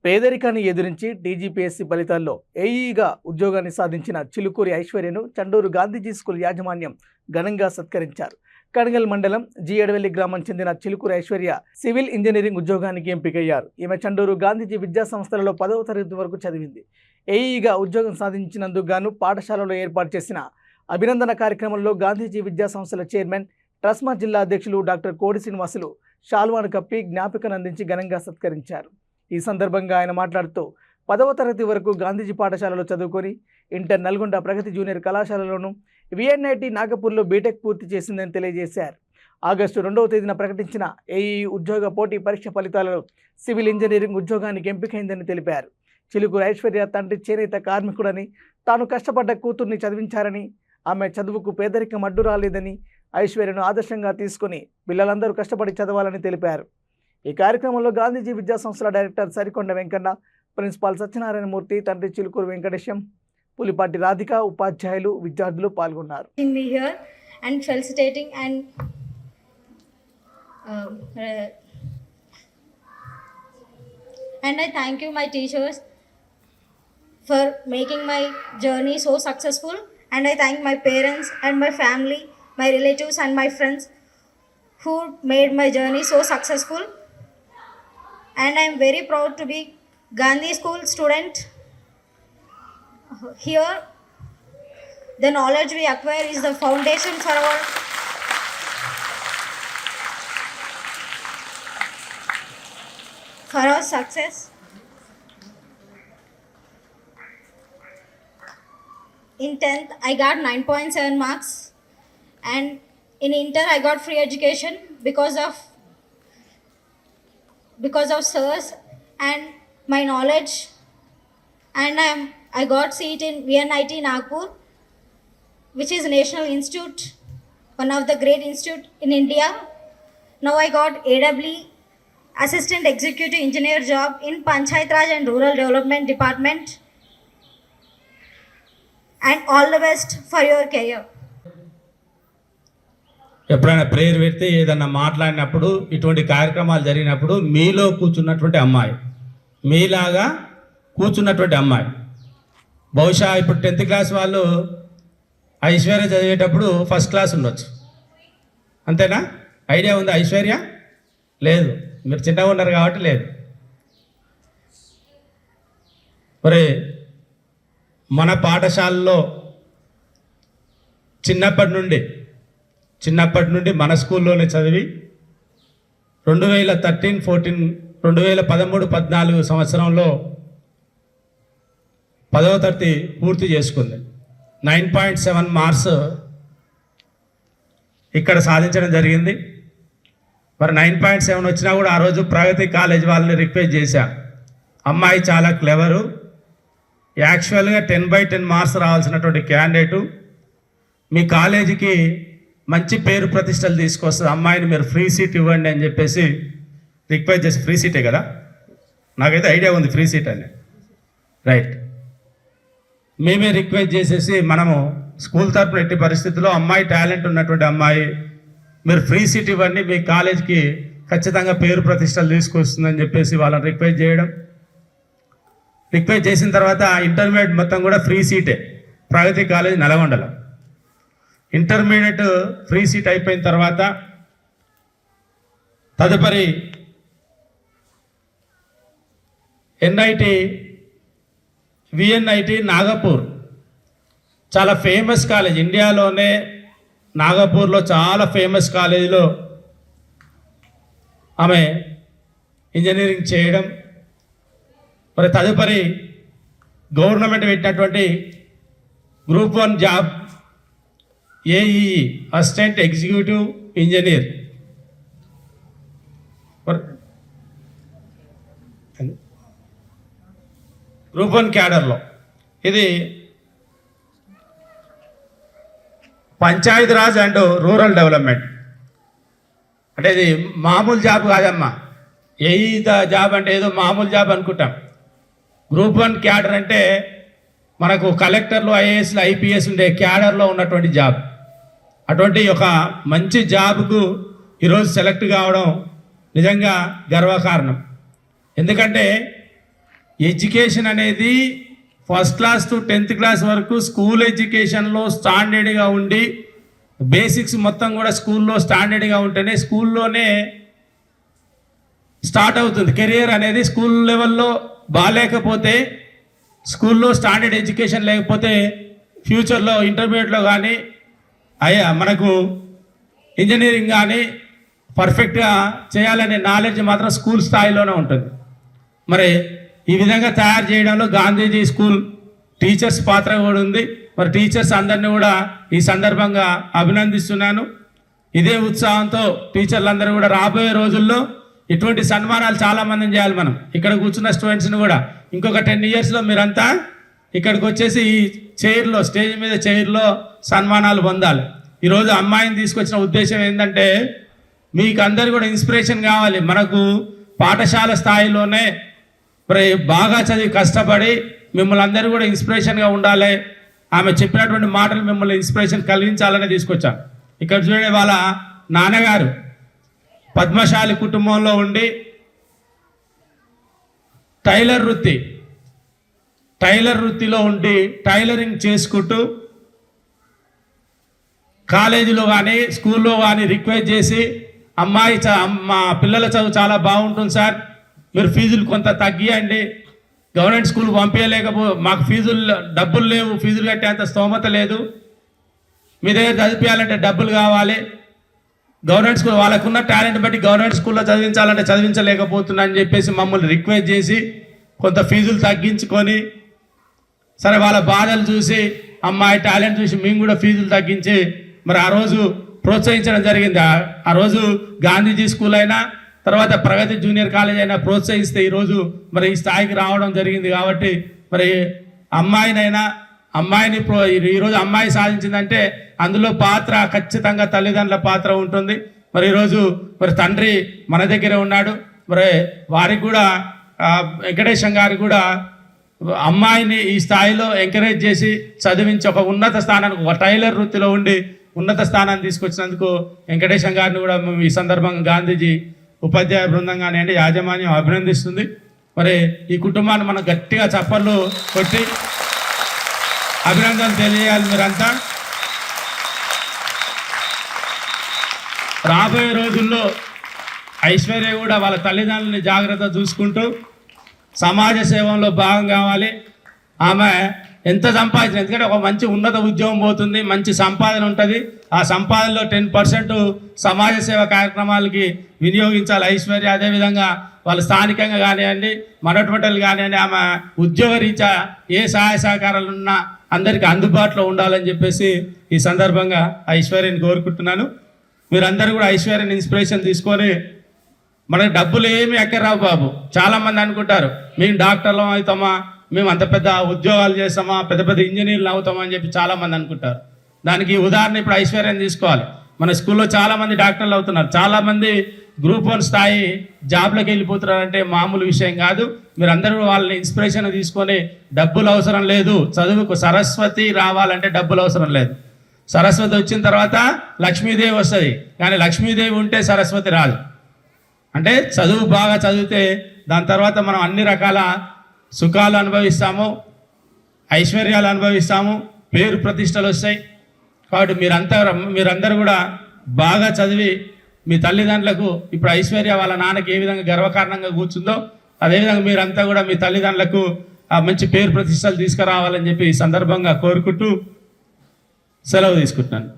పేదరికాన్ని ఎదిరించి టీజీపీఎస్సీ ఫలితాల్లో ఏఈగా ఉద్యోగాన్ని సాధించిన చిలుకూరి ఐశ్వర్యను చండూరు గాంధీజీ స్కూల్ యాజమాన్యం ఘనంగా సత్కరించారు. కడగల్ మండలం జీఎడవెల్లి గ్రామం చెందిన చిలుకూరి ఐశ్వర్య సివిల్ ఇంజనీరింగ్ ఉద్యోగానికి ఎంపికయ్యారు. ఈమె చండూరు గాంధీజీ విద్యా సంస్థలలో 10వ తరగతి వరకు చదివింది. ఏఈగా ఉద్యోగం సాధించినందుకు గాను పాఠశాలలో ఏర్పాటు చేసిన అభినందన కార్యక్రమంలో గాంధీజీ విద్యా సంస్థల చైర్మన్ ట్రస్మా జిల్లా అధ్యక్షులు డాక్టర్ కోడి శ్రీనివాసులు షాల్వాను కప్పి జ్ఞాపికను అందించి ఘనంగా సత్కరించారు. ఈ సందర్భంగా ఆయన మాట్లాడుతూ 10వ తరగతి వరకు గాంధీజీ పాఠశాలలో చదువుకొని ఇంటర్ నల్గొండ ప్రగతి జూనియర్ కళాశాలలోను విఎన్ఐటి నాగపూర్లో బీటెక్ పూర్తి చేసిందని తెలియజేశారు. ఆగస్టు 2వ తేదీన ప్రకటించిన ఏఈ ఉద్యోగ పోటీ పరీక్ష ఫలితాలలో సివిల్ ఇంజనీరింగ్ ఉద్యోగానికి ఎంపికైందని తెలిపారు. చిలుకూరి ఐశ్వర్య తండ్రి చేనేత కార్మికుడని, తాను కష్టపడ్డ కూతుర్ని చదివించారని, ఆమె చదువుకు పేదరికం అడ్డు రాలేదని, ఐశ్వర్యను ఆదర్శంగా తీసుకుని పిల్లలందరూ కష్టపడి చదవాలని తెలిపారు. ఈ కార్యక్రమంలో గాంధీజీ విద్యా సంస్థల డైరెక్టర్ సరికొండ వెంకన్న, ప్రిన్సిపాల్ సత్యనారాయణ మూర్తి, తండ్రి చిలుకూరు వెంకటేశం, పులిపాటి రాధిక, ఉపాధ్యాయులు, విద్యార్థులు పాల్గొన్నారు. And I thank you my teachers for making my journey so successful, and I thank my parents and my family, my relatives and my friends who made my journey so successful. And I am very proud to be Gandhi School student. Here the knowledge we acquire is the foundation for our success. In 10th I got 9.7 marks, and in inter I got free education because of sirs and my knowledge, and I got seat in VNIT Nagpur, which is National Institute, one of the great institute in India. Now I got AWE Assistant Executive Engineer job in Panchayat Raj and Rural Development Department, and all the best for your career. ఎప్పుడైనా prayer పెడితే ఏదన్నా మాట్లాడినప్పుడు ఇటువంటి కార్యక్రమాలు జరిగినప్పుడు మీలో కూర్చున్నటువంటి అమ్మాయి, మీలాగా కూర్చున్నటువంటి అమ్మాయి, బహుశా ఇప్పుడు 10th క్లాస్ వాళ్ళు ఐశ్వర్య చదివేటప్పుడు ఫస్ట్ క్లాస్ ఉండొచ్చు, అంతేనా? ఐడియా ఉందా? ఐశ్వర్య లేదు, మీరు చిన్నగా ఉన్నారు కాబట్టి లేదు. మరి మన పాఠశాలలో చిన్నప్పటి నుండి మన స్కూల్లోనే చదివి 2013-14 సంవత్సరంలో 10వ తరగతి పూర్తి చేసుకుంది. 9.7 మార్క్స్ ఇక్కడ సాధించడం జరిగింది. మరి 9.7 వచ్చినా కూడా ఆ రోజు ప్రగతి కాలేజ్ వాళ్ళని రిక్వెస్ట్ చేశా, అమ్మాయి చాలా క్లెవరు, యాక్చువల్గా 10/10 మార్క్స్ రావాల్సినటువంటి క్యాండిడేటు, మీ కాలేజీకి మంచి పేరు ప్రతిష్టలు తీసుకొస్తుంది, అమ్మాయిని మీరు ఫ్రీ సీట్ ఇవ్వండి అని చెప్పేసి రిక్వెస్ట్ చేసి, ఫ్రీ సీటే కదా, నాకైతే ఐడియా ఉంది ఫ్రీ సీట్ అని, రైట్, మేమే రిక్వెస్ట్ చేసేసి మనము స్కూల్ తరపున ఎట్టి పరిస్థితుల్లో అమ్మాయి టాలెంట్ ఉన్నటువంటి అమ్మాయి, మీరు ఫ్రీ సీట్ ఇవ్వండి, మీ కాలేజ్కి ఖచ్చితంగా పేరు ప్రతిష్టలు తీసుకొస్తుందని చెప్పేసి వాళ్ళని రిక్వెస్ట్ చేసిన తర్వాత ఇంటర్మీడియట్ మొత్తం కూడా ఫ్రీ సీటే, ప్రగతి కాలేజ్ నల్గొండలో. ఇంటర్మీడియట్ ఫ్రీ సీట్ అయిపోయిన తర్వాత తదుపరి విఎన్ఐటి నాగపూర్, చాలా ఫేమస్ కాలేజ్, ఇండియాలోనే నాగపూర్లో చాలా ఫేమస్ కాలేజీలో ఆమె ఇంజనీరింగ్ చేయడం. మరి తదుపరి గవర్నమెంట్ పెట్టినటువంటి group 1 job AE assistant executive engineer, group 1 క్యాడర్లో, ఇది Panchayat Raj and rural development. అంటే ఇది మామూలు జాబ్ కాదమ్మా, ఏఈ జాబ్ అంటే ఏదో మామూలు జాబ్ అనుకుంటాం. గ్రూప్ 1 క్యాడర్ అంటే మనకు కలెక్టర్లు, ఐఏఎస్లు, ఐపీఎస్ ఉండే క్యాడర్లో ఉన్నటువంటి జాబ్. అటువంటి ఒక మంచి జాబ్కు ఈరోజు సెలెక్ట్ కావడం నిజంగా గర్వకారణం. ఎందుకంటే ఎడ్యుకేషన్ అనేది first class to 10th class వరకు స్కూల్ ఎడ్యుకేషన్లో స్టాండర్డ్గా ఉండి బేసిక్స్ మొత్తం కూడా స్కూల్లో స్టాండర్డ్గా ఉంటేనే స్కూల్లోనే స్టార్ట్ అవుతుంది కెరియర్ అనేది. స్కూల్ లెవెల్లో బాగాలేకపోతే, స్కూల్లో స్టాండర్డ్ ఎడ్యుకేషన్ లేకపోతే ఫ్యూచర్లో ఇంటర్మీడియట్లో కానీ మనకు ఇంజనీరింగ్ కానీ పర్ఫెక్ట్గా చేయాలనే నాలెడ్జ్ మాత్రం స్కూల్ స్థాయిలోనే ఉంటుంది. మరి ఈ విధంగా తయారు చేయడంలో గాంధీజీ స్కూల్ టీచర్స్ పాత్ర కూడా ఉంది. మరి టీచర్స్ అందరినీ కూడా ఈ సందర్భంగా అభినందిస్తున్నాను. ఇదే ఉత్సాహంతో టీచర్లందరూ కూడా రాబోయే రోజుల్లో ఇటువంటి సన్మానాలు చాలామందిని చేయాలి. మనం ఇక్కడ కూర్చున్న స్టూడెంట్స్ని కూడా ఇంకొక 10 yearsలో మీరంతా ఇక్కడికి వచ్చేసి ఈ చైర్లో, స్టేజ్ మీద చైర్లో సన్మానాలు పొందాలి. ఈరోజు అమ్మాయిని తీసుకొచ్చిన ఉద్దేశం ఏంటంటే మీకు అందరు కూడా ఇన్స్పిరేషన్ కావాలి. మనకు పాఠశాల స్థాయిలోనే మరి బాగా చదివి కష్టపడి మిమ్మల్ని అందరూ కూడా ఇన్స్పిరేషన్గా ఉండాలి. ఆమె చెప్పినటువంటి మాటలు మిమ్మల్ని ఇన్స్పిరేషన్ కలిగించాలని తీసుకొచ్చాను. ఇక్కడ చూడండి, వాళ్ళ నాన్నగారు పద్మశాలి కుటుంబంలో ఉండి టైలర్ వృత్తిలో ఉండి టైలరింగ్ చేసుకుంటూ కాలేజీలో కానీ స్కూల్లో కానీ రిక్వెస్ట్ చేసి అమ్మాయి మా పిల్లల చదువు చాలా బాగుంటుంది సార్, మీరు ఫీజులు కొంత తగ్గియండి, గవర్నమెంట్ స్కూల్ మాకు డబ్బులు లేవు, ఫీజులు కట్టేంత స్తోమత లేదు, మీ దగ్గర చదివించాలంటే డబ్బులు కావాలి, గవర్నమెంట్ స్కూల్ వాళ్ళకున్న టాలెంట్ బట్టి గవర్నమెంట్ స్కూల్లో చదివించాలంటే చదివించలేకపోతున్నా అని చెప్పేసి మమ్మల్ని రిక్వెస్ట్ చేసి కొంత ఫీజులు తగ్గించుకొని, సరే వాళ్ళ బాధలు చూసి అమ్మాయి టాలెంట్ చూసి మేము కూడా ఫీజులు తగ్గించి మరి ఆ రోజు ప్రోత్సహించడం జరిగింది. ఆ రోజు గాంధీజీ స్కూల్ అయినా తర్వాత ప్రగతి జూనియర్ కాలేజ్ అయినా ప్రోత్సహిస్తే ఈరోజు మరి ఈ స్థాయికి రావడం జరిగింది. కాబట్టి మరి అమ్మాయిని ఈరోజు అమ్మాయి సాధించిందంటే అందులో పాత్ర ఖచ్చితంగా తల్లిదండ్రుల పాత్ర ఉంటుంది. మరి ఈరోజు మరి తండ్రి మన దగ్గరే ఉన్నాడు. మరి వారికి కూడా వెంకటేశం గారికి కూడా అమ్మాయిని ఈ స్థాయిలో ఎంకరేజ్ చేసి చదివించి ఒక ఉన్నత స్థానానికి, ఒక టైలర్ వృత్తిలో ఉండి ఉన్నత స్థానాన్ని తీసుకొచ్చినందుకు వెంకటేశం గారిని కూడా మేము ఈ సందర్భంగా గాంధీజీ ఉపాధ్యాయ బృందం కానివ్వండి, యాజమాన్యం అభినందిస్తుంది. మరి ఈ కుటుంబాన్ని మనం గట్టిగా చప్పట్లు కొట్టి అభినందనలు తెలియజేయాలి. మీరంతా రాబోయే రోజుల్లో ఐశ్వర్య కూడా వాళ్ళ తల్లిదండ్రులని జాగ్రత్త చూసుకుంటూ సమాజ సేవలో భాగం కావాలి. ఆమె ఎంత సంపాదించిన, ఎందుకంటే ఒక మంచి ఉన్నత ఉద్యోగం పోతుంది, మంచి సంపాదన ఉంటుంది, ఆ సంపాదనలో 10% సమాజ సేవ కార్యక్రమాలకి వినియోగించాలి ఐశ్వర్య. అదేవిధంగా వాళ్ళు స్థానికంగా కానివ్వండి, మనటువంటి కానివ్వండి, ఆమె ఉద్యోగ రీత్యా ఏ సహాయ సహకారాలు ఉన్నా అందరికీ అందుబాటులో ఉండాలని చెప్పేసి ఈ సందర్భంగా ఐశ్వర్యని కోరుకుంటున్నాను. మీరందరూ కూడా ఐశ్వర్యని ఇన్స్పిరేషన్ తీసుకొని, మనకి డబ్బులు ఏమి ఎక్కరావు బాబు. చాలామంది అనుకుంటారు మేము డాక్టర్లం అవుతామా, మేము అంత పెద్ద ఉద్యోగాలు చేస్తామా, పెద్ద పెద్ద ఇంజనీర్లు అవుతామా అని చెప్పి చాలామంది అనుకుంటారు. దానికి ఉదాహరణ ఇప్పుడు ఐశ్వర్యం తీసుకోవాలి. మన స్కూల్లో చాలామంది డాక్టర్లు అవుతున్నారు, చాలామంది గ్రూప్ 1 స్థాయి జాబ్లోకి వెళ్ళిపోతున్నారంటే మామూలు విషయం కాదు. మీరందరూ వాళ్ళని ఇన్స్పిరేషన్ తీసుకొని డబ్బులు అవసరం లేదు, చదువుకు సరస్వతి రావాలంటే డబ్బులు అవసరం లేదు. సరస్వతి వచ్చిన తర్వాత లక్ష్మీదేవి వస్తుంది, కానీ లక్ష్మీదేవి ఉంటే సరస్వతి రాదు. అంటే చదువు బాగా చదివితే దాని తర్వాత మనం అన్ని రకాల సుఖాలు అనుభవిస్తాము, ఐశ్వర్యాలు అనుభవిస్తాము, పేరు ప్రతిష్టలు వస్తాయి. కాబట్టి మీరందరూ కూడా బాగా చదివి మీ తల్లిదండ్రులకు, ఇప్పుడు ఐశ్వర్య వాళ్ళ నాన్నకి ఏ విధంగా గర్వకారణంగా కూర్చుందో అదేవిధంగా మీరంతా కూడా మీ తల్లిదండ్రులకు మంచి పేరు ప్రతిష్టలు తీసుకురావాలని చెప్పి ఈ సందర్భంగా కోరుకుంటూ సెలవు తీసుకుంటున్నాను.